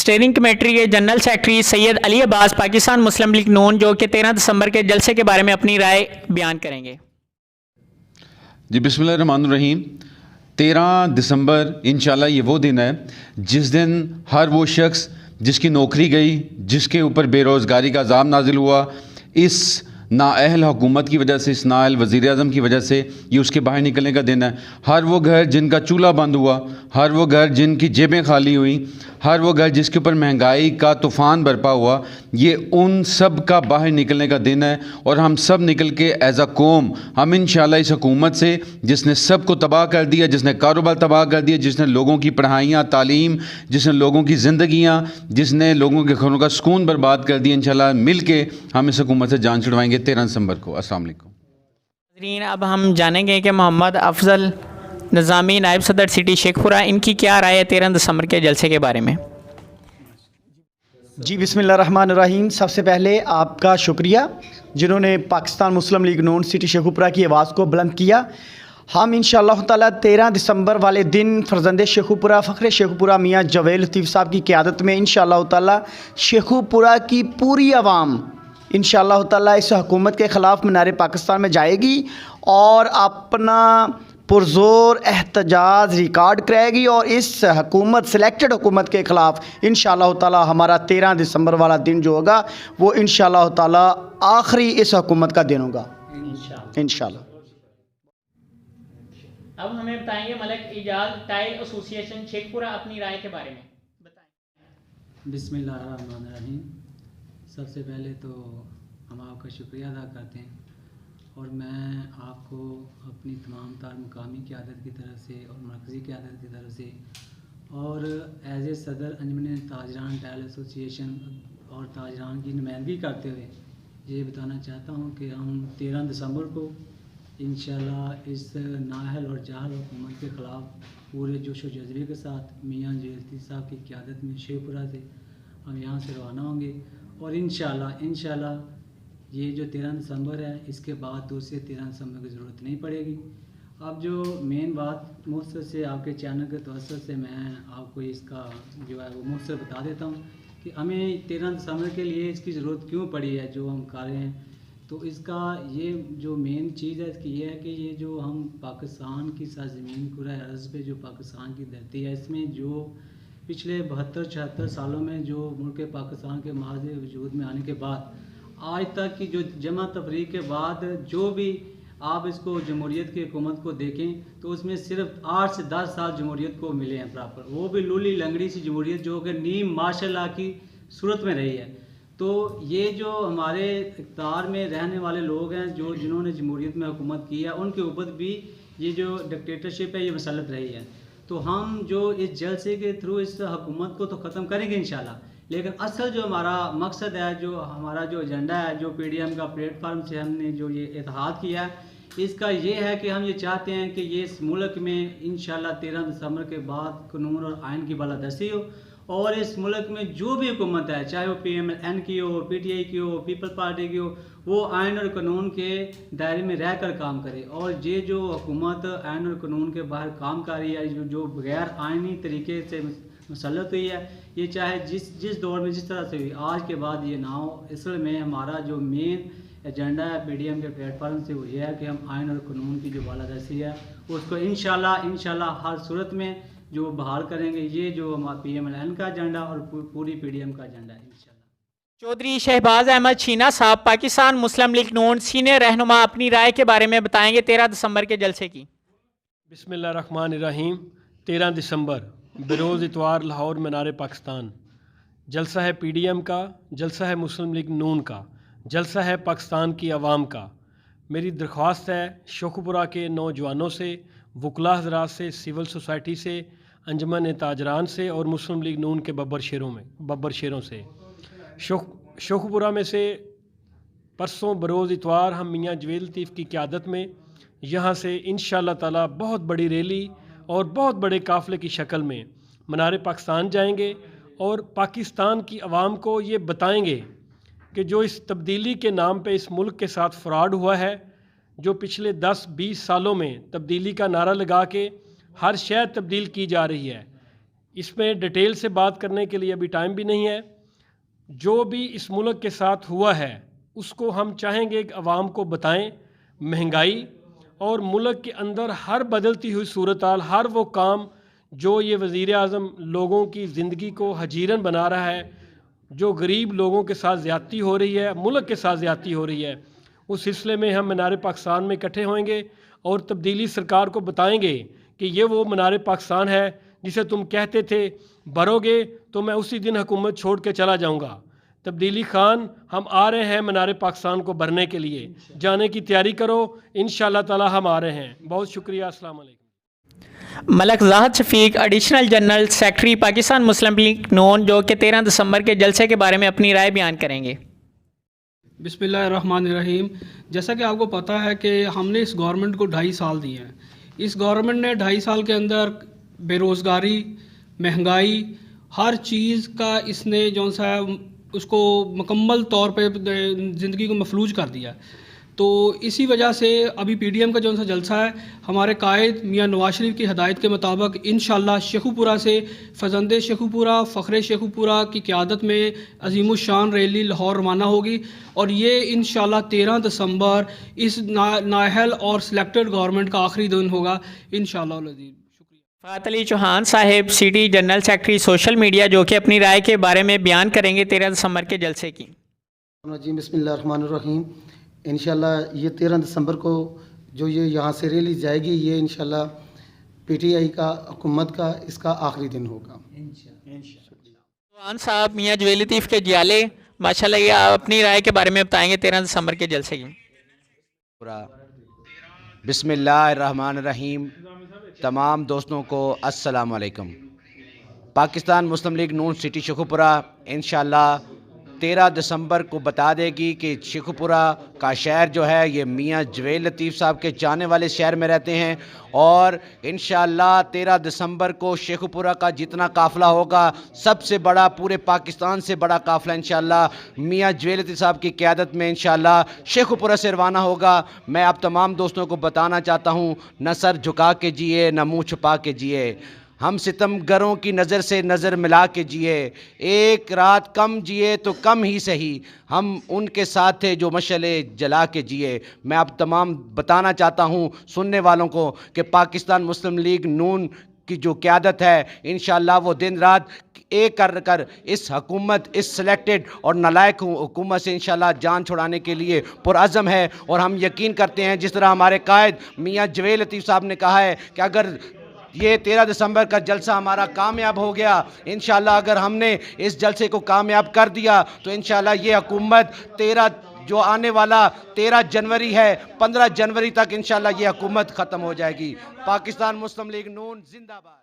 Steering committee के general secretary Syed Ali Abbas Pakistan Muslim League Noon जो कि 13 दिसंबर के जलसे के बारे में अपनी राय बयान करेंगे। जी बिस्मिल्लाहिर्रहमानिर्रहीम। 13 दिसंबर इंशाल्लाह ये वो दिन है जिस दिन हर वो शख्स जिसकी नौकरी गई, जिसके ऊपर बेरोज़गारी का अज़ाब नाजिल हुआ, इस नाअहल हुकूमत की वजह से, इस नाअहल वज़ीर आज़म की वजह से, ये उसके बाहर निकलने का दिन है। हर वो घर जिनका चूल्हा बंद हुआ, हर वो घर जिनकी जेबें खाली हुई, हर वो घर जिसके ऊपर महंगाई का तूफ़ान बरपा हुआ, ये उन सब का बाहर निकलने का दिन है। और हम सब निकल के एज अ कौम हम इंशाल्लाह इस हुकूमत से, जिसने सब को तबाह कर दिया, जिसने कारोबार तबाह कर दिया, जिसने लोगों की पढ़ाइयाँ, तालीम, जिसने लोगों की ज़िंदगियाँ, जिसने लोगों के घरों का सुकून बर्बाद कर दिया, इंशाल्लाह मिल के हम इस हुकूमत से जान छुड़वाएंगे 13 दिसंबर को। अस्सलाम वालेकुम। अब हम जानेंगे कि मोहम्मद अफजल निज़ामी नायब सदर सिटी शेखपुरा, इनकी क्या राय है 13 दिसंबर के जलसे के बारे में। जी बिस्मिल्लाहिर्रहमानिर्रहीम। सबसे पहले आपका शुक्रिया जिन्होंने पाकिस्तान मुस्लिम लीग नून सिटी शेखपुरा की आवाज़ को बुलंद किया। हम इंशाअल्लाह ताला 13 दिसंबर वाले दिन फ़र्जंदे शेखपुरा फ़ख्र शेखपुरा मियाँ जवेद लतीफ़ साहब की क़यादत में इंशाअल्लाह ताला शेखपुरा की पूरी आवाम इंशाअल्लाह ताला इस हुकूमत के ख़िलाफ़ मीनार पाकिस्तान में जाएगी और अपना पुरज़ोर एहतजाज रिकॉर्ड कराएगी और इस हुकूमत सेलेक्टेड हुकूमत के ख़िलाफ़ इंशाअल्लाह ताला हमारा 13 दिसंबर वाला दिन जो होगा वो इंशाअल्लाह ताला आखिरी इस हुकूमत का दिन होगा इंशाअल्लाह। अब हमें बताएंगे मलिक इजाज़ टाइल एसोसिएशन शेखपुरा अपनी राय के बारे में बताएं। बिस्मिल्लाहिर्रहमानिर्रहीम। सबसे पहले तो हम आपका शुक्रिया अदा करते हैं और मैं आपको अपनी तमाम तार मुकामी क़यादत की तरफ से और मरकज़ी क़यादत की तरफ से और एज ए सदर अंजुमन ताजरान टाइल एसोसिएशन और ताजरान की नुमाइंदगी करते हुए ये बताना चाहता हूँ कि हम 13 दिसंबर को इंशाअल्लाह इस नाअहल और जाहल हुकूमत के ख़िलाफ़ पूरे जोश व जज्बे के साथ मियाँ जवेद साहब की क़यादत में शेखपुरा से हम यहाँ से रवाना होंगे और इंशाअल्लाह ये जो 13 दिसंबर है इसके बाद दूसरे 13 दिसंबर की ज़रूरत नहीं पड़ेगी। अब जो मेन बात मुख्तसर से आपके चैनल के तवज्जुह से मैं आपको इसका जो है वो मुख्तसर बता देता हूँ कि हमें 13 दिसंबर के लिए इसकी ज़रूरत क्यों पड़ी है जो हम कर रहे हैं। तो इसका ये जो मेन चीज़ है इसकी ये है कि ये जो हम पाकिस्तान की सरज़मीन पूरा अर्ज़ पे जो पाकिस्तान की धरती है इसमें जो पिछले 72-76 सालों में जो मुल्क पाकिस्तान के माज़ी वजूद में आने के बाद आज तक की जो जमा तफरीक के बाद जो भी आप इसको जमहूरियत की हुकूमत को देखें तो उसमें सिर्फ 8 से 10 साल जमहूरियत को मिले हैं प्रॉपर, वो भी लोली लंगड़ी सी जमहूरियत जो कि नीम माशाल्लाह की सूरत में रही है। तो ये जो हमारे इक़्तिदार में रहने वाले लोग हैं जो जिन्होंने जमहूरियत में हुकूमत की है उनके ऊपर भी ये जो डिक्टेटरशिप है ये मसलत रही है। तो हम जो इस जलसे के थ्रू इस हुकूमत को तो ख़त्म करेंगे इंशाल्लाह, लेकिन असल जो हमारा मकसद है, जो हमारा जो एजेंडा है, जो PDM का प्लेटफार्म से हमने जो ये इत्तेहाद किया है इसका ये है कि हम ये चाहते हैं कि ये इस मुल्क में इंशाल्लाह 13 दिसंबर के बाद कानून और आइन की बालादस्ती हो और इस मुल्क में जो भी हुकूमत है चाहे वो PMLN की हो, PTI की हो, पीपल पार्टी की हो, वो आइन और कानून के दायरे में रह कर काम करे। और ये जो हुकूमत आइन और कानून के बाहर काम कर रही है, जो बगैर आइनी तरीके से मसलत हुई है, ये चाहे जिस दौर में जिस तरह से हुई आज के बाद ये ना हो। असल में हमारा जो मेन एजेंडा है PDM के प्लेटफार्म से वो ये है कि हम आइन और कानून की जो बालादस्ती है उसको इंशाल्लाह हर सूरत में जो बहाल करेंगे। ये जो हमारा PMLN का एजेंडा और पूरी PDM का एजेंडा है इंशाल्लाह। चौधरी शहबाज अहमद शीना साहब पाकिस्तान मुस्लिम लीग नून सीनियर रहनुमा अपनी राय के बारे में बताएंगे 13 दिसंबर के जलसे की। बिस्मिल्लाहिर्रहमानिर्रहीम। 13 दिसंबर बरोज़ इतवार लाहौर मीनार पाकिस्तान जलसा है PDM का, जलसा है मुस्लिम लीग नून का, जलसा है पाकिस्तान की आवाम का। मेरी दरख्वास्त है शेखपुरा के नौजवानों से, वकला हज़रात से, सिविल सोसाइटी से, अंजुमन ताजरान से और मुस्लिम लीग नून के बब्बर शेरों से। शेखपुरा में से परसों बरोज़ इतवार हम मियाँ जवेद लतीफ़ की क़यादत में यहाँ से इंशाअल्लाह ताला बहुत बड़ी रैली और बहुत बड़े काफ़िले की शक्ल में मीनार पाकिस्तान जाएंगे और पाकिस्तान की आवाम को ये बताएंगे कि जो इस तब्दीली के नाम पे इस मुल्क के साथ फ्रॉड हुआ है, जो पिछले 10-20 सालों में तब्दीली का नारा लगा के हर शय तब्दील की जा रही है, इसमें डिटेल से बात करने के लिए अभी टाइम भी नहीं है। जो भी इस मुल्क के साथ हुआ है उसको हम चाहेंगे कि अवाम को बताएं। महंगाई और मुल्क के अंदर हर बदलती हुई सूरत हाल, हर वो काम जो ये वज़ीर आज़म लोगों की ज़िंदगी को हजीरन बना रहा है, जो गरीब लोगों के साथ ज़्यादती हो रही है, मुल्क के साथ ज़्यादती हो रही है, उस सिलसिले में हम मीनार पाकिस्तान में इकट्ठे होंगे और तब्दीली सरकार को बताएंगे कि ये वो मीनार पाकिस्तान है जिसे तुम कहते थे भरोगे तो मैं उसी दिन हुकूमत छोड़ के चला जाऊंगा। तब्दीली खान, हम आ रहे हैं मीनार पाकिस्तान को भरने के लिए, जाने की तैयारी करो, इंशाअल्लाह ताला हम आ रहे हैं। बहुत शुक्रिया। अस्सलाम वालेकुम। Malak Zahid Shafiq, additional general secretary Pakistan Muslim League Noon, जो कि 13 दिसंबर के जलसे के बारे में अपनी राय बयान करेंगे। बिस्मिल्लाहिर्रहमानिर्रहीम। जैसा कि आपको पता है कि हमने इस गवर्नमेंट को 2.5 साल दिए हैं। इस गवर्नमेंट ने 2.5 साल के अंदर बेरोज़गारी, महंगाई, हर चीज़ का इसने जो सा उसको मुकम्मल तौर पे ज़िंदगी को मफलूज कर दिया। तो इसी वजह से अभी PDM का जो सा जलसा है, हमारे कायद मियाँ नवाज शरीफ की हदायत के मुताबिक इंशाअल्लाह शेखुपुरा से फजंदे शेखुपुरा, फ़ख्रे शेखुपुरा की क़यादत में अज़ीमुश्शान रैली लाहौर रवाना होगी और ये इंशाअल्लाह 13 दिसंबर इस नाअहल और सिलेक्टेड गवर्नमेंट का आखिरी दिन होगा इंशाअल्लाह। फ़ात Ali Chauhan Sahib, city general secretary social media, जो कि अपनी राय के बारे में बयान करेंगे 13 दिसंबर के जलसे की। बिस्मिल्लाहिर्रहमानिर्रहीम। इंशाल्लाह ये 13 दिसंबर को जो ये यहाँ से रैली जाएगी, ये इंशाल्लाह PTI का, हुकूमत का इसका आखिरी दिन होगा। चौहान साहब, मियाँ जवेल लतीफ़ के जियाले, माशाल्लाह, ये आप अपनी राय के बारे में बताएंगे 13 दिसंबर के जलसे की। बिस्मिल्लाहिर्रहमानिर्रहीम। तमाम दोस्तों को अस्सलाम वालेकुम। पाकिस्तान मुस्लिम लीग नून सिटी शेखुपुरा इंशाअल्लाह 13 दिसंबर को बता देगी कि शेखुपुरा का शहर जो है ये मियाँ जवेल लतीफ़ साहब के जाने वाले शहर में रहते हैं और इंशाअल्लाह 13 दिसंबर को शेखुपुरा का जितना काफ़िला होगा, सबसे बड़ा, पूरे पाकिस्तान से बड़ा काफ़िला इंशाअल्लाह मियाँ जवेल लतीफ़ साहब की क़यादत में इंशाअल्लाह शेखुपुरा से रवाना होगा। मैं आप तमाम दोस्तों को बताना चाहता हूँ, न सर झुका के जिए, न मुँह छुपा के जिए, हम सितमगरों की नज़र से नज़र मिला के जिए, एक रात कम जिए तो कम ही सही, हम उनके साथ थे जो मशले जला के जिए। मैं आप तमाम बताना चाहता हूँ सुनने वालों को कि पाकिस्तान मुस्लिम लीग नून की जो क़यादत है इंशाअल्लाह वो दिन रात एक कर इस हुकूमत, इस सिलेक्टेड और नालायक हुकूमत से इंशाअल्लाह जान छुड़ाने के लिए पुरअज़म है। और हम यकीन करते हैं, जिस तरह हमारे कायद मियाँ जवेल लतीफ़ साहब ने कहा है कि अगर ये 13 दिसंबर का जलसा हमारा कामयाब हो गया, इंशाअल्लाह अगर हमने इस जलसे को कामयाब कर दिया तो इंशाअल्लाह ये हुकूमत 13 जो आने वाला 13 जनवरी है, 15 जनवरी तक इंशाअल्लाह ये हुकूमत ख़त्म हो जाएगी। पाकिस्तान मुस्लिम लीग नून जिंदाबाद।